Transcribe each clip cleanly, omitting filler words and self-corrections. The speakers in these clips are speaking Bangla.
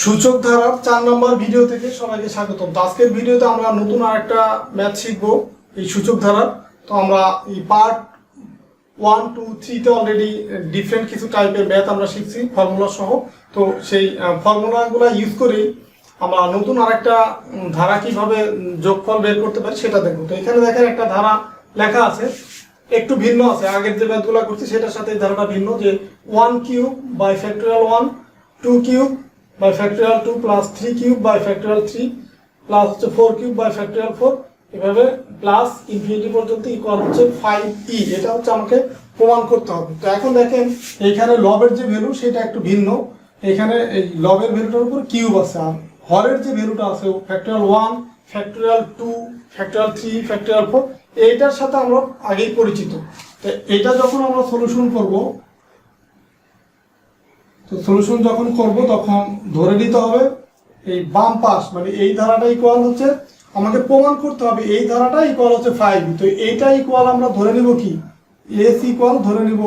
সূচক ধারার 4 নম্বর ভিডিও থেকে সবাইকে স্বাগতম। তো আজকের ভিডিওতে আমরা নতুন আরেকটা ম্যাথ শিখবো এই সূচক ধারার। তো আমরা এই পার্ট 1, 2, 3 তে অলরেডি ডিফারেন্ট কিছু টাইপের ম্যাথ আমরা শিখছি ফর্মুলা সহ। তো সেই ফর্মুলাগুলো ইউজ করেই আমরা নতুন আরেকটা ধারা কিভাবে যোগফল বের করতে পারি সেটা দেখবো। তো এখানে দেখেন একটা ধারা লেখা আছে, একটু ভিন্ন আছে, আগের যে ম্যাথগুলো করছি সেটার সাথে এই ধারাটা ভিন্ন, যে 1 cube by factorial 1, 2 cube by factorial 2 plus 3 cube by factorial 3 plus হচ্ছে 4 cube by factorial 4, এভাবে প্লাস ইনফিনিটি পর্যন্ত ইকুয়াল হচ্ছে 5e। এটা হচ্ছে আমাকে প্রমাণ করতে হবে। তো এখন দেখেন এইখানে লবের যে ভ্যালু সেটা একটু ভিন্ন। এখানে এই লবের ভ্যালুটার উপর কিউব আছে, আর হরের যে ভ্যালুটা আছে ফ্যাক্টোরিয়াল 1, ফ্যাক্টোরিয়াল 2, ফ্যাক্টোরিয়াল 3, ফ্যাক্টোরিয়াল 4, এইটার সাথে আমরা আগেই পরিচিত। তো এটা যখন আমরা সলিউশন করব, তো সলিউশন যখন করব তখন ধরে নিতে হবে এই বাম পাশ মানে এই ধারাটা ইকুয়াল হচ্ছে, আমাকে প্রমাণ করতে হবে এই ধারাটা ইকুয়াল হচ্ছে 5। তো এইটা ইকুয়াল আমরা ধরে নিব কি, এস ইকুয়াল ধরে নিব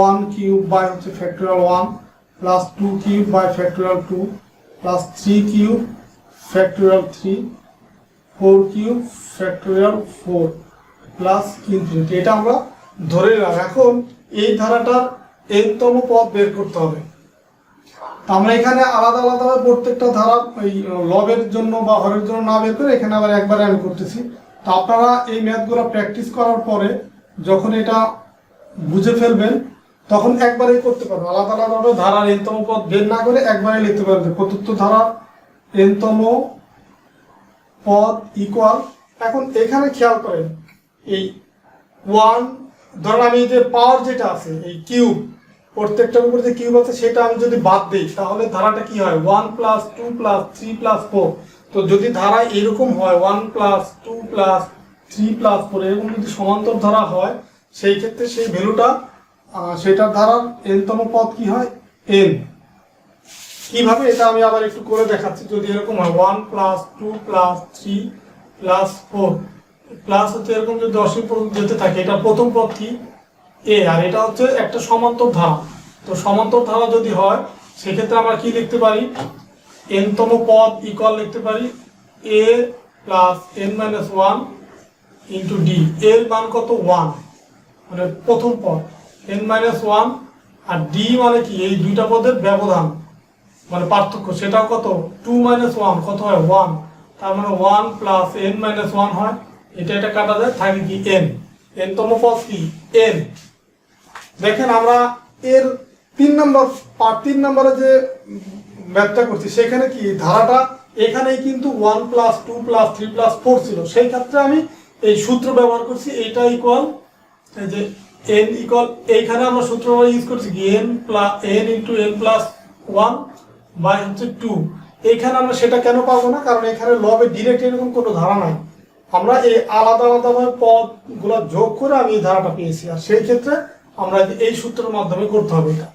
1 কিউব বাই হচ্ছে factorial 1 plus 2 cube by factorial 2 plus 3 cube factorial 3, 4 cube factorial 4 plus infinity. এটা আমরা ধরে নিলাম। এখন এই ধারাটার n তম পদ বের করতে হবে। আমরা এখানে আলাদা আলাদাভাবে প্রত্যেকটা ধারা এই লবের জন্য বা হরের জন্য না বের করে এখানে আবার একবারে আমি করতেছি। তো আপনারা এই ম্যাথগুলো প্র্যাকটিস করার পরে যখন এটা বুঝে ফেলবেন তখন একবারেই করতে পারবেন। আলাদা আলাদাভাবে ধারার n তম পদ বের না করে একবারে লিখতে পারবেন প্রদত্ত ধারার n তম পদ ইকুয়াল। এখন এখানে খেয়াল করেন এই 1 ধরেন আমি যে পাওয়ার যেটা আছে এই কিউব, প্রত্যেকটার উপরে যে কিউব আছে সেটা আমি যদি বাদ দিই তাহলে ধারাটা কি হয় 1 প্লাস 2 প্লাস 3 প্লাস 4। তো যদি ধারা এরকম হয় 1 প্লাস 2 প্লাস 3 প্লাস 4 এরকম যদি সমান্তর ধারা হয় সেই ক্ষেত্রে সেই ভ্যালুটা সেটার ধারার n তম পদ কি হয় n। কিভাবে এটা আমি আবার একটু করে দেখাচ্ছি। যদি এরকম হয় 1 প্লাস 2 প্লাস 3 প্লাস 4 প্লাস হচ্ছে এরকম যদি অসীম পর্যন্ত যেতে থাকে, এটা প্রথম পদ কি এ, আর এটা হচ্ছে একটা সমান্তর ধারা। তো সমান্তর ধারা যদি হয় সেক্ষেত্রে আমরা কি লিখতে পারি, n তম পদ ইকুয়াল লিখতে পারি a plus n-1 into D. এর মান কত 1 মানে প্রথম পদ, n-1 আর ডি মানে কি এই দুইটা পদের ব্যবধান মানে পার্থক্য, সেটাও কত 2 - 1 কত হয় 1। তার মানে 1 প্লাস n-1 হয়, এটা কাটা যায় থাকে কি n-তম পদ কি n। দেখেন আমরা এর 3 নম্বরে যে ম্যাথটা করছি সেখানে কি ধারাটা এখানেই কিন্তু 1 প্লাস 2 প্লাস 3 প্লাস 4 ছিল। সেই ক্ষেত্রে আমি এই সূত্র ব্যবহার করছি, এইটা ইকুয়াল এই যে n ইকুয়াল, এইখানে আমরা সূত্র ইউজ করছি কি n into n plus 1 by হচ্ছে 2। এইখানে আমরা সেটা কেন পাবো না, কারণ এখানে লবে ডিরেক্ট এরকম কোনো ধারা নাই। আমরা এই আলাদা আলাদাভাবে পদগুলো যোগ করে আমি এই ধারাটা পেয়েছি, আর সেই ক্ষেত্রে আমরা এই সূত্রের মাধ্যমে করতে হবে এটা।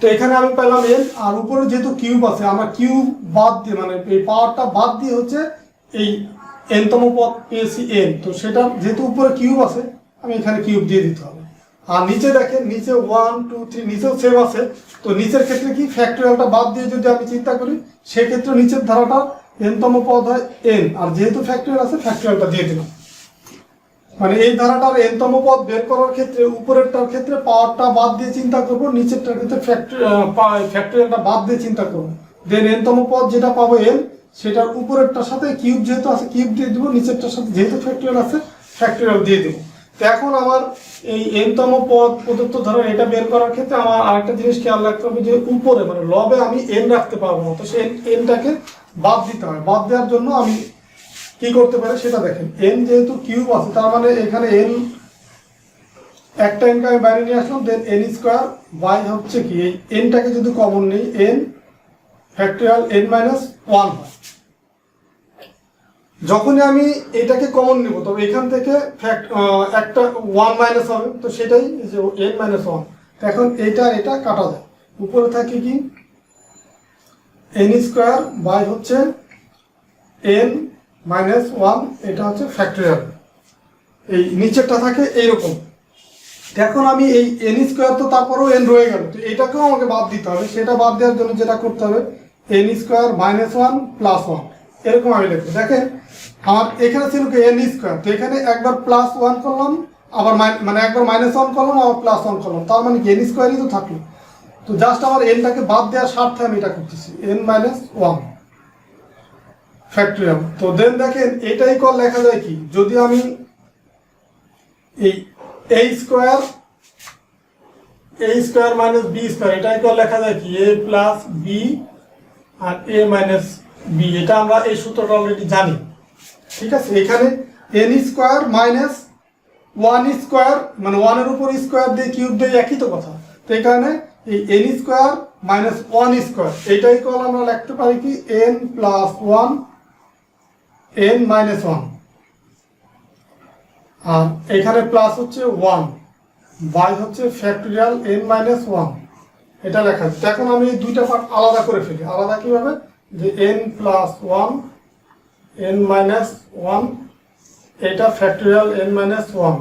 তো এখানে আমি পেলাম n, আর উপরে যেহেতু কিউব আছে আমরা কিউব বাদ দিয়ে মানে এই পাওয়ারটা বাদ দিয়ে হচ্ছে এই n-তম পদ পেয়েছি n। তো সেটা যেহেতু উপরে কিউব আছে আমি এখানে কিউব দিয়ে দিতে হবে। আর নিচে দেখেন নিচে 1 2 3 নিচেও সেম আছে। তো নিচের ক্ষেত্রে কি ফ্যাক্টরিয়ালটা বাদ দিয়ে যদি আমি চিন্তা করি সেক্ষেত্রে নিচের ধারাটা n-তম পদ হয় n, আর যেহেতু ফ্যাক্টরিয়াল আছে ফ্যাক্টরিয়ালটা দিয়ে দিলাম। মানে এই ধারাটার n-তম পদ বের করার ক্ষেত্রে উপরেরটার ক্ষেত্রে পাওয়ারটা বাদ দিয়ে চিন্তা করব, নিচেরটার ক্ষেত্রে ফ্যাক্টরিয়ালটা বাদ দিয়ে চিন্তা করব। দেন n-তম পদ যেটা পাবো n, সেটার উপরেরটার সাথে কিউব যেহেতু আছে কিউব দিয়ে দেবো, নিচেরটার সাথে যেহেতু ফ্যাক্টরিয়াল আছে ফ্যাক্টরিয়াল দিয়ে দেবো। তো এখন আমার এই n-তম পদ প্রদত্ত ধরেন এটা বের করার ক্ষেত্রে আমার আরেকটা জিনিস খেয়াল রাখতে হবে যে উপরে মানে লবে আমি n রাখতে পারবো না। তো সেই n-টাকে বাদ দিতে হয়। বাদ দেওয়ার জন্য আমি কি করতে পারে সেটা দেখেন, n যেহেতু কিউব আছে তার মানে এখানে n একটা n কে আমি বাইরে নিয়ে আসলাম, দেন n স্কয়ার বাই হচ্ছে কি এই n-টাকে যদি কমন নেই n ফ্যাক্টরিয়াল n-1 হয়। যখনই আমি এটাকে কমন নেব তবে এখান থেকে একটা 1 মাইনাস হবে, তো সেটাই যে n-1। এখন এটা কাটা যায়, উপরে থাকে কি n স্কয়ার বাই হচ্ছে n-1, এটা হচ্ছে ফ্যাক্টরিয়াল। এই নিচেরটা থাকে এইরকম। এখন আমি এই n স্কয়ার তো তারপরেও n রয়ে গেল, তো এটাকেও আমাকে বাদ দিতে হবে। সেটা বাদ দেওয়ার জন্য যেটা করতে হবে N square minus one plus one, এরকম আমি লিখবো। দেখেন আমার এখানে ছিল কি এন স্কোয়ার, তো এখানে একবার প্লাস ওয়ান করলাম, আবার মানে একবার মাইনাস ওয়ান করলাম, আবার প্লাস ওয়ান করলাম, তার মানে কি এন স্কোয়ারই তো থাকলো। তো জাস্ট আমার এনটাকে বাদ দেওয়ার স্বার্থে আমি এটা করতেছি, এন মাইনাস ওয়ান ফ্যাক্টরিয়াল। তো দেন দেখেন এটাই কল লেখা যায় কি, যদি আমি এই এ স্কোয়ার মাইনাস বি স্কোয়ার, এটাই কল লেখা যায় কি এ প্লাস বি আর এ মাইনাস বি। এটা আমরা এই সূত্রটা অলরেডি জানি, ঠিক আছে। এখানে N square minus one square, মানে ওয়ানের উপর স্কোয়ার দিয়ে কিউব দিয়ে একই তো কথা। তো এই কারণে এই n square minus one square, এইটাই কল আমরা লিখতে পারি কি N plus one n minus one, আর এখানে প্লাস হচ্ছে ওয়ান বাই হচ্ছে ফ্যাক্টরিয়াল এন মাইনাস ওয়ান, এটা লেখা আছে। এখন আমি এই দুইটা পার্ট আলাদা করে ফেলি। আলাদা কীভাবে, যে n plus one n minus one, এটা factorial N minus one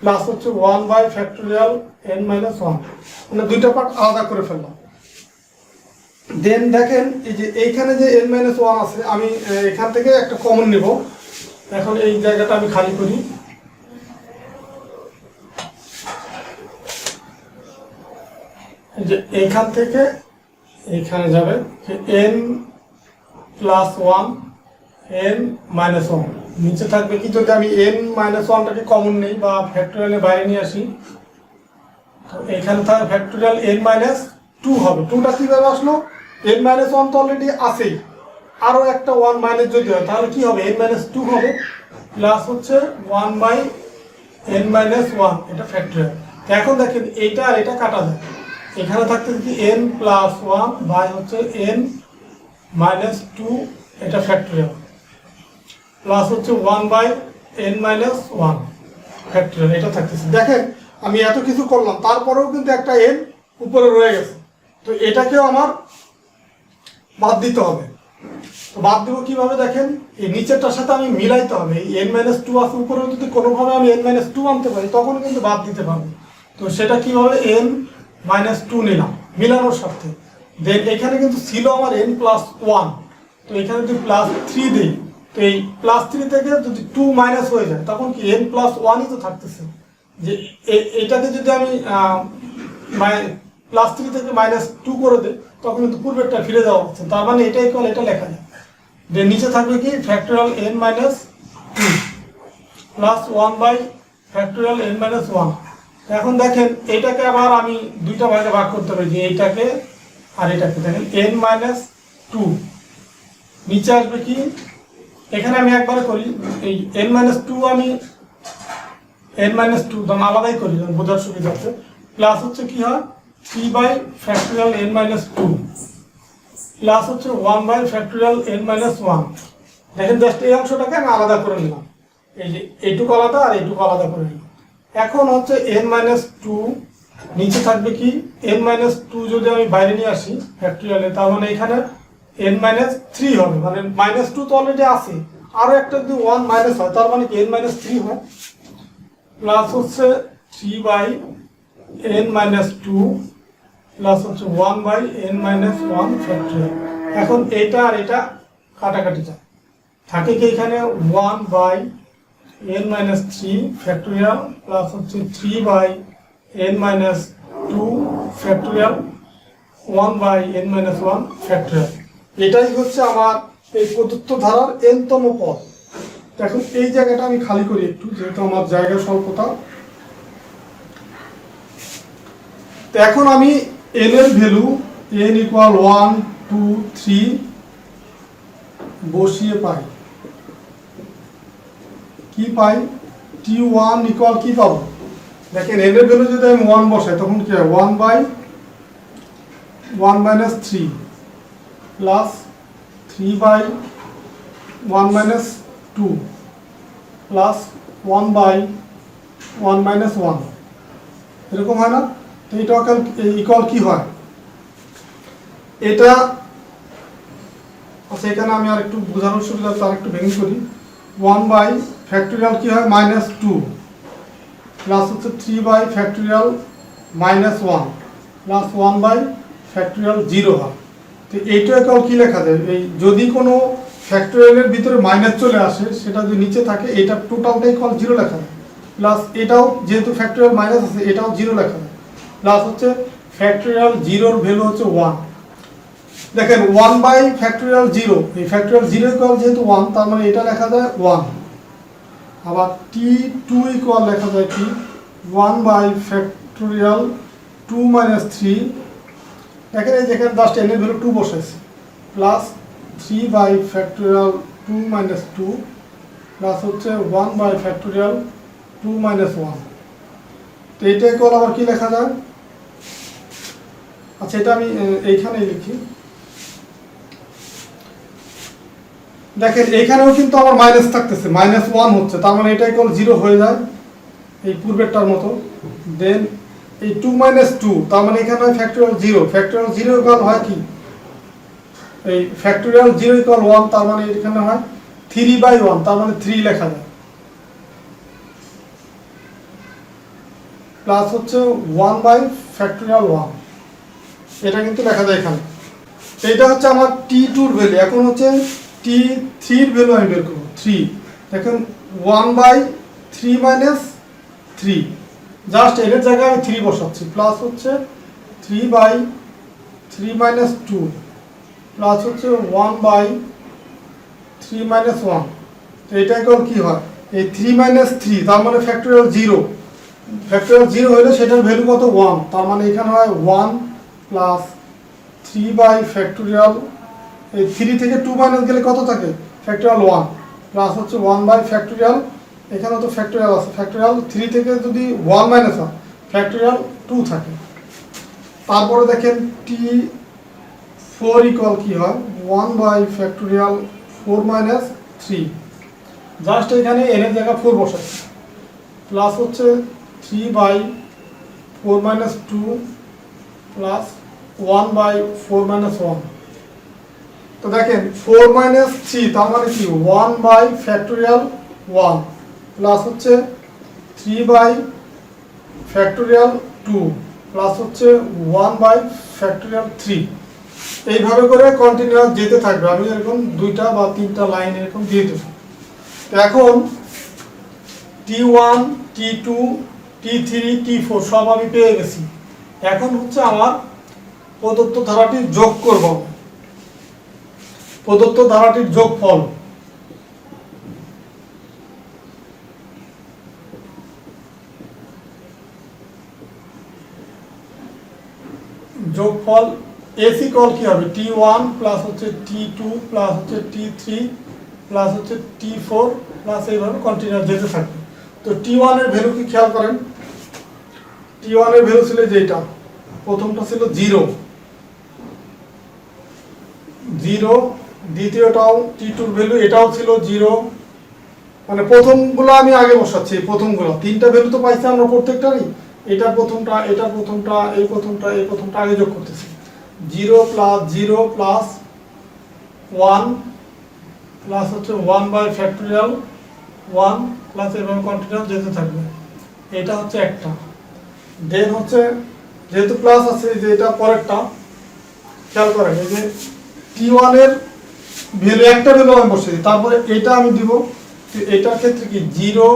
plus হচ্ছে one by factorial N minus one, মানে দুইটা পার্ট আলাদা করে ফেললাম। দেন দেখেন এই যে এইখানে যে এন মাইনাস ওয়ান আছে, আমি এখান থেকে একটা কমন নিব। এখন এই জায়গাটা আমি খালি করি, যে এইখান থেকে এইখানে যাবে N plus one n minus one, নিচে থাকবে কি, যদি আমি এন মাইনাস ওয়ানটাকে কমন নেই বা ফ্যাক্টরিয়ালের বাইরে নিয়ে আসি, তো এখানে থাকে ফ্যাক্টরিয়াল এন মাইনাস টু হবে। টুটা কীভাবে আসলো, এন মাইনাস ওয়ান তো অলরেডি আছেই, আরও একটা ওয়ান মাইনাস যদি হয় তাহলে কি হবে, এন মাইনাস টু হবে প্লাস হচ্ছে one by N minus one, এটা ফ্যাক্টরিয়াল। এখন দেখেন এইটা আর এটা কাটা যায়, এখানে থাকতে কি এন প্লাস ওয়ান বাই হচ্ছে এন মাইনাস টু, এটা ফ্যাক্টরিয়াল, প্লাস হচ্ছে one by N minus one factorial, এটা থাকতেছে। দেখেন আমি এত কিছু করলাম, তারপরেও কিন্তু একটা এন উপরে রয়ে গেছে, তো এটাকেও আমার বাদ দিতে হবে। তো বাদ দেবো কীভাবে, দেখেন এই নিচেরটার সাথে আমি মিলাইতে হবে। এই এন মাইনাস টু আছে উপরেও যদি কোনোভাবে আমি এন মাইনাস টু আনতে পারি তখন কিন্তু বাদ দিতে পারবো। তো সেটা কীভাবে, এন মাইনাস টু নিলাম মিলানোর সাথে, দেন এখানে কিন্তু ছিল আমার এন প্লাস ওয়ান, তো এখানে যদি প্লাস থ্রি দিই, তো এই প্লাস থ্রি থেকে যদি টু মাইনাস হয়ে যায় তখন কি এন প্লাস ওয়ানই তো থাকতেছে। যে এটাকে যদি আমি প্লাস থ্রি থেকে মাইনাস টু করে দিই তখন কিন্তু পূর্বেরটা ফিরে যাওয়া হচ্ছে, তার মানে এটাই কল এটা লেখা যায়। যে নিচে থাকবে কি factorial N minus two plus one by factorial N minus one. এখন দেখেন এইটাকে আবার আমি দুইটা ভাগে ভাগ করতে পারি, যে এইটাকে আর এটাকে। দেখেন এন মাইনাস টু নিচে আসবে কি, এখানে আমি একবারে করি, এই এন মাইনাস টু আমি এন মাইনাস টু দাম আলাদাই করি বোঝার সুবিধা আছে, প্লাস হচ্ছে কি হয় three by factorial N minus two plus হচ্ছে one by factorial N minus one. দেখেন জাস্ট এই অংশটাকে আমি আলাদা করে নিলাম, এই যে এইটুকু আলাদা আর এইটুকু আলাদা করে নিলাম। এখন হচ্ছে এন মাইনাস টু নিচে থাকবে কি, এন মাইনাস টু যদি আমি বাইরে নিয়ে আসি ফ্যাক্টরিয়ালে, তার মানে এখানে এন মাইনাস থ্রি হবে, মানে মাইনাস টু তো অলরেডি আছে, আরও একটা যদি ওয়ান মাইনাস হয় তার মানে কি এন মাইনাস থ্রি হয়, প্লাস হচ্ছে three by N minus two plus হচ্ছে one by N minus one factorial. এখন এটা আর এটা কাটাকাটি যায়, থাকে কি এখানে one by N minus three factorial plus হচ্ছে three by N minus two factorial one by N minus one factorial. এটাই হচ্ছে আমার এই প্রদত্ত ধারার এনতম পদ। এখন এই জায়গাটা আমি খালি করি একটু, যেহেতু আমার জায়গা স্বল্পতা। তো এখন আমি এন এর value N equal one two three বসিয়ে পাই, কি পাই, টি ওয়ান ইকুয়াল কি পাবো, দেখেন এন এর ভ্যালু যদি আমি ওয়ান বসাই তখন কি হয়, one by one minus three plus three by one minus two plus one by one minus one, এরকম হয় না। তো এটা ইকুয়াল কি হয়, এটা আচ্ছা এখানে আমি আর একটু বোঝানোর সুবিধা তার একটু ভেঙে করি, ওয়ান বাই ফ্যাক্টরিয়াল কি হয় মাইনাস টু প্লাস হচ্ছে three by factorial minus one plus one by factorial zero হয়। তো এইটা ইকুয়াল কি লেখা যায়, এই যদি কোনো ফ্যাক্টোরিয়ালের ভিতরে মাইনাস চলে আসে সেটা যদি নিচে থাকে এটা টোটালটা ইকুয়াল 0 লেখা যায়, প্লাস এটাও যেহেতু ফ্যাক্টোরিয়াল মাইনাস আছে এটাও 0 লেখা যায়, প্লাস হচ্ছে ফ্যাক্টোরিয়াল 0 এর ভ্যালু হচ্ছে 1। দেখেন 1 বাই ফ্যাক্টোরিয়াল 0, এই ফ্যাক্টোরিয়াল 0 ইকুয়াল যেহেতু 1 তার মানে এটা লেখা যায় 1। আবার t2 ইকুয়াল লেখা যায় কি 1 বাই ফ্যাক্টোরিয়াল 2 মাইনাস 3, দেখেন এই যেখানে জাস্ট n এর ভ্যালু 2 বসাইছি, plus 3 by factorial 2 minus 2 plus হচ্ছে 1 বাই ফ্যাক্টোরিয়াল 2 মাইনাস 1। তো এটা ইকুয়াল আবার কি লেখা যায়, আচ্ছা এটা আমি এইখানেই লিখি, দেখেন এইখানেও কিন্তু আমার মাইনাস থাকতেছে, -1 হচ্ছে, তার মানে এটা ইকুয়াল 0 হয়ে যায় এই পূর্বেরটার মতো। দেন এই 2 মাইনাস 2 তার মানে এখানে হয় ফ্যাক্টোরিয়াল 0, ফ্যাক্টোরিয়াল 0 ইকুয়াল হয় কি এই ফ্যাক্টোরিয়াল 0 ইকুয়াল 1, তার মানে এখানে হয় 3 বাই 1, তার মানে 3 লেখা যায়, প্লাস হচ্ছে 1 বাই ফ্যাক্টোরিয়াল 1, এটা কিন্তু লেখা যায় এখানে। এটা হচ্ছে আমার t2 এর ভ্যালু। এখন হচ্ছে t3 এর ভ্যালু আমি বের করব, 3। দেখেন 1 বাই 3 মাইনাস 3, জাস্ট এর জায়গায় আমি 3 বসাচ্ছি, প্লাস হচ্ছে 3 বাই 3 মাইনাস 2 প্লাস হচ্ছে 1 বাই 3 মাইনাস 1। তো এটা এখন কি হয়, এই 3 মাইনাস 3 তার মানে ফ্যাক্টোরিয়াল 0, ফ্যাক্টোরিয়াল 0 হলে সেটার ভ্যালু কত 1, তার মানে এখানে হয় 1 প্লাস 3 বাই ফ্যাক্টোরিয়াল, এই 3 থেকে 2 মাইনাস গেলে কত থাকে ফ্যাক্টোরিয়াল 1, প্লাস হচ্ছে 1 বাই ফ্যাক্টোরিয়াল, এখানে তো ফ্যাক্টোরিয়াল আছে, ফ্যাক্টোরিয়াল 3 থেকে যদি 1 মাইনাস হয় ফ্যাক্টোরিয়াল 2 থাকে। তারপরে দেখেন t4 ইকুয়াল কি হয় 1 বাই ফ্যাক্টোরিয়াল 4 মাইনাস 3, জাস্ট এখানে n এর জায়গা 4 বসাচ্ছি, প্লাস হচ্ছে 3 by 4 minus 2 plus 1 by 4 minus 1। তো দেখেন 4 মাইনাস 3 তার মানে কি 1 বাই ফ্যাক্টোরিয়াল 1 প্লাস হচ্ছে 3 বাই ফ্যাক্টোরিয়াল 2 প্লাস হচ্ছে 1 বাই ফ্যাক্টোরিয়াল 3। এইভাবে করে কন্টিনিউয়াস যেতে থাকবে, আমি এরকম 2টা বা 3টা লাইন এরকম দিয়ে দেব। তো এখন t1 t2 t3 t4 সব আমি পেয়ে গেছি। এখন হচ্ছে আমার প্রদত্ত ধারাটির যোগ করব, প্রদত্ত ধারাটির যোগফল। যোগফল এসি কল কি হবে t1 প্লাস হচ্ছে t2 প্লাস হচ্ছে t3 প্লাস হচ্ছে t4 প্লাস এইভাবে কন্টিনিউয়াস যেতে থাকবে। তো t1 এর ভ্যালু কি খেয়াল করেন, t1 এর ভ্যালু ছিল যেটা প্রথমটা ছিল 0, দ্বিতীয়টাও t2 এর ভ্যালু এটাও ছিল 0, মানে প্রথমগুলো আমি আগে বসাচ্ছি, প্রথমগুলো 3টা ভ্যালু তো পাইছি আমরা প্রত্যেকটারই, এটা প্রথমটা এটা প্রথমটা এই প্রথমটা এই প্রথমটা আগে যোগ করতেছি, 0 প্লাস 0 প্লাস 1 প্লাস হচ্ছে 1 বাই ফ্যাক্টোরিয়াল 1 প্লাস এভাবে কন্টিনিউয়াস যেতে থাকবে। এটা হচ্ছে একটা। দেন হচ্ছে যেহেতু প্লাস আছে যে এটা পরেরটা খেয়াল করেন, এই যে t1 এর ভ্যালু একটা ভ্যালু আমি বসিয়ে দিই, তারপরে এটা আমি দিব, এটার ক্ষেত্রে কি 0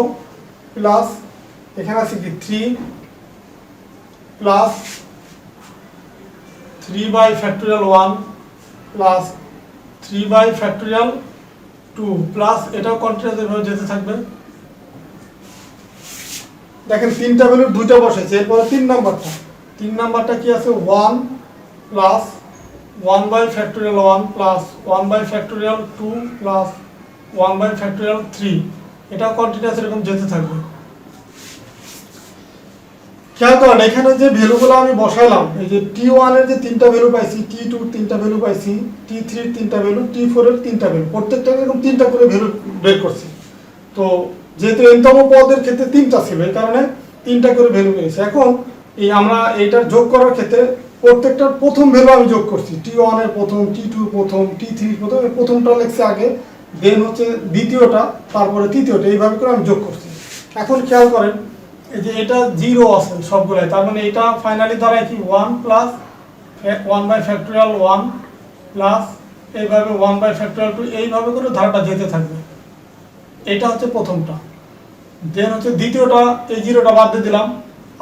প্লাস এখানে আছে কি 3 plus 3 by factorial 1 plus 3 by factorial 2 plus এটাও কন্টিনিউয়াস এভাবে যেতে থাকবে। দেখেন 3টা ভ্যালু 2টা বসেছে, এরপরে 3 নাম্বারটা কি আছে 1 plus 1 by factorial 1 plus 1 by factorial 2 plus 1 by factorial 3, এটাও কন্টিনিউয়াস এরকম যেতে থাকবে। খেয়াল করেন এখানে যে ভ্যালুগুলো আমি বসাইলাম, এই যে t1 এর যে 3টা ভ্যালু পাইছি, t2 এর 3টা ভ্যালু পাইছি, t3 এর 3টা ভ্যালু, t4 এর 3টা ভ্যালু, প্রত্যেকটা এরকম 3টা করে ভ্যালু বের করছি। তো যেহেতু nতম পদের ক্ষেত্রে 3টা ছিল এই কারণে 3টা করে ভ্যালু পেয়েছি। এখন এই আমরা এইটার যোগ করার ক্ষেত্রে প্রত্যেকটার প্রথম ভ্যালু আমি যোগ করছি, t1 এর প্রথম, t2 এর প্রথম, t3 এর প্রথম, প্রথমটা লিখছি আগে, দেন হচ্ছে দ্বিতীয়টা, তারপরে তৃতীয়টা, এইভাবে করে আমি যোগ করছি। এখন খেয়াল করেন এই যে এটা 0 আছে সবগুলাই, তার মানে এটা ফাইনালি দাঁড়ায় কি 1 প্লাস 1 বাই ফ্যাক্টোরিয়াল 1 প্লাস এইভাবে 1/2 এইভাবে করে ধারাটা যেতে থাকবে। এটা হচ্ছে প্রথমটা। দেন হচ্ছে দ্বিতীয়টা, এই জিরোটা বাদ দিয়ে দিলাম।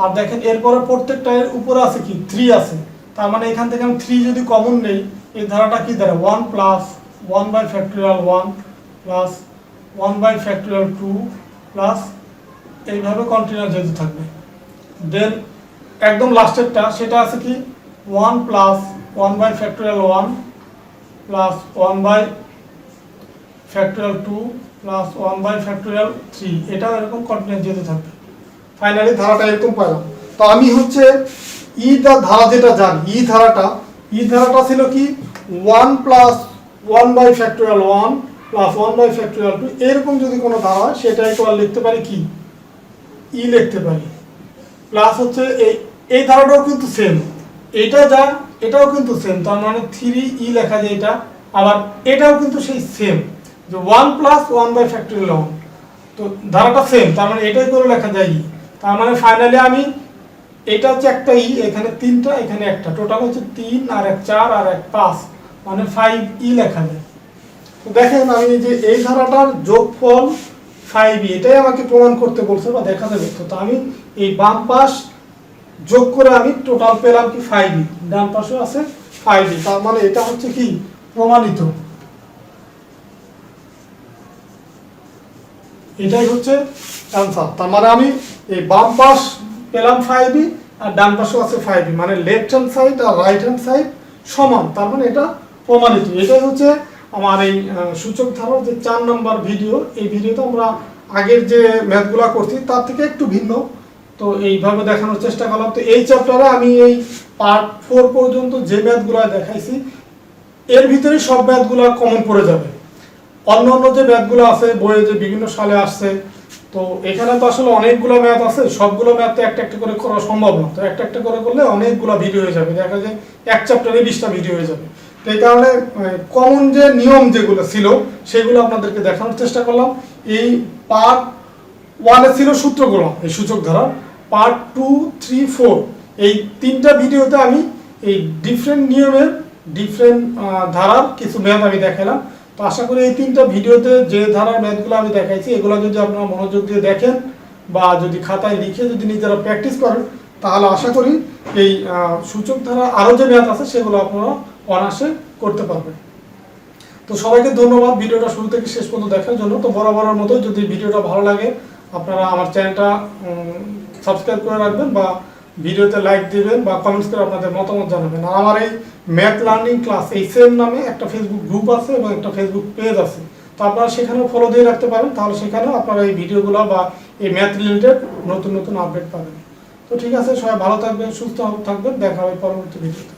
আর দেখেন এরপরে প্রত্যেকটা এর উপরে আছে কি 3 আছে, তার মানে এখান থেকে আমি 3 যদি কমন নেই, এই ধারাটা কি দাঁড়ায় 1 প্লাস 1/1 প্লাস 1/2 প্লাস এইভাবে কন্টিনিউয়াস যেতে থাকবে। দেন একদম লাস্টেরটা সেটা আছে কি 1 প্লাস 1/1 প্লাস 1/2 প্লাস 1/3, এটাও এরকম কন্টিনিউয়াস যেতে থাকবে। ফাইনালি ধারাটা এরকম পেলাম। তো আমি হচ্ছে ধারা যেটা জানি, ধারাটা ছিল কি 1 প্লাস 1/1 প্লাস 1/2, এরকম যদি কোনো ধারা হয় সেটা ইকুয়াল লিখতে পারি কি লিখতে পারি। প্লাস হচ্ছে এই ধারাটাও কিন্তু সেম, এটা যা এটাও কিন্তু সেম, তার মানে 3 লেখা যায় এটা। আবার এটাও কিন্তু সেই সেম, যে 1 প্লাস 1/1, তো ধারাটা সেম, তার মানে এটাই করে লেখা যায় তার মানে ফাইনালি আমি এটা হচ্ছে একটা এখানে 3টা, এখানে একটা, টোটাল হচ্ছে 3 আর 1 4 আর 1 5, মানে 5 লেখা যায়। তো দেখেন আমি যে এই ধারাটার যোগফল 5 এটাই আমাকে প্রমাণ করতে বলছে বা দেখা যাবে। তো আমি এই বাম পাশ যোগ করে আমি টোটাল পেলাম কি 5, ডান পাশেও আছে 5, তার মানে এটা হচ্ছে কি প্রমাণিত। এটাই হচ্ছে অ্যান্সার। তার মানে আমি এই বাম পাশ পেলাম 5 আর ডান পাশেও আছে 5, মানে লেফট হ্যান্ড সাইড আর রাইট হ্যান্ড সাইড সমান, তার মানে এটা প্রমাণিত। এটাই হচ্ছে আমার এই সূচক ধারার যে 4 নম্বর ভিডিও। এই ভিডিওতে আমরা আগের যে ম্যাথগুলো করছি তার থেকে একটু ভিন্ন, তো এইভাবে দেখানোর চেষ্টা করলাম। তো এই চ্যাপ্টারে আমি এই পার্ট 4 পর্যন্ত যে ম্যাথগুলো দেখাইছি এর ভিতরে সব ম্যাথগুলো কমন পড়ে যাবে। অন্য অন্য যে ম্যাথগুলো আছে বইয়ে যে বিভিন্ন সালে আসছে, তো এখানে তো আসলে অনেকগুলো ম্যাথ আছে, সবগুলো ম্যাথ তো একটা একটা করে করা সম্ভব না। তো একটা একটা করে করলে অনেকগুলো ভিডিও হয়ে যাবে, দেখা যায় এক চ্যাপ্টারে 20টা ভিডিও হয়ে যাবে। তো এই কারণে কমন যে নিয়ম যেগুলো ছিল সেগুলো আপনাদেরকে দেখানোর চেষ্টা করলাম। এই পার্ট 1 ছিল সূত্রগুলো, এই সূচক ধারা। পার্ট 2, 3, 4 এই 3টা ভিডিওতে আমি এই ডিফারেন্ট নিয়মের ডিফারেন্ট ধারার কিছু ম্যাথ আমি দেখালাম। তো আশা করি এই 3টা ভিডিওতে যে ধারার ম্যাথগুলো আমি দেখাইছি এগুলো যদি আপনারা মনোযোগ দিয়ে দেখেন বা যদি খাতায় লিখে যদি নিজেরা প্র্যাকটিস করেন, তাহলে আশা করি এই সূচক ধারা আরও যে ম্যাথ আছে সেগুলো আপনারা অনায়াসে করতে পারবেন। তো সবাইকে ধন্যবাদ ভিডিওটা শুরু থেকে শেষ পর্যন্ত দেখার জন্য। তো বরাবরের মতো যদি ভিডিওটা ভালো লাগে আপনারা আমার চ্যানেলটা সাবস্ক্রাইব করে রাখবেন বা ভিডিওতে লাইক দিবেন বা কমেন্টস করে আপনাদের মতামত জানাবেন। আর আমার এই ম্যাথ লার্নিং ক্লাস এই সেম নামে একটা ফেসবুক গ্রুপ আছে এবং একটা ফেসবুক পেজ আছে, তো আপনারা সেখানেও ফলো দিয়ে রাখতে পারেন, তাহলে সেখানেও আপনারা এই ভিডিওগুলো বা এই ম্যাথ রিলেটেড নতুন নতুন আপডেট পাবেন। তো ঠিক আছে, সবাই ভালো থাকবেন, সুস্থ থাকবেন, দেখা হবে পরবর্তী ভিডিওতে।